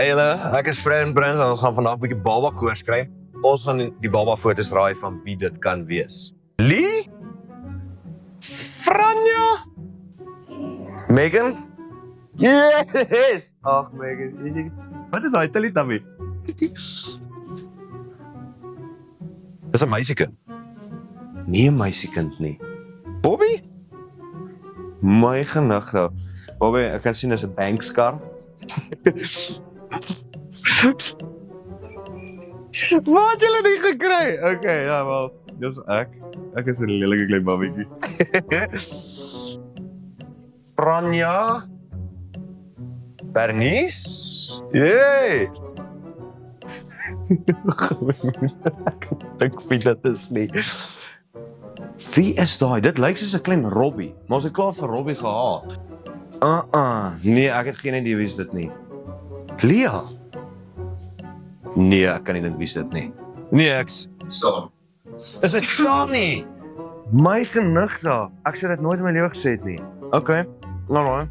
Hey julle, ek is Fred en Prins en ons gaan vandag 'n bietjie baba koers kry. Ons gaan die baba foto's raai van wie dit kan wees. Lee? Franja? Megan? Yes! Ag Megan, wat is hy Teletubby? Dis 'n meisiekind. Nee, 'n meisiekind nie. Bobby? My genigte. Bobby, ek kan sien dis 'n bankskar. Wat het julle nie gekry? Okay, ja, wel, dis ek. Ek is 'n lelike klein babietjie. Franja? Bernice? Yay! Ek dink wie dit is nie. Wie is daai? Dit lyk soos 'n klein Robbie, maar ons het klaar vir Robbie gehad. Nee, ek het geen idee wie is dit nie. Lia? Nee, ek kan nie dink wie is dit nie. Nee, ek Sean. Is dit Sean nie? My genigte. Ek sê dit nooit in my lewe gesê het nie. Okay, nou.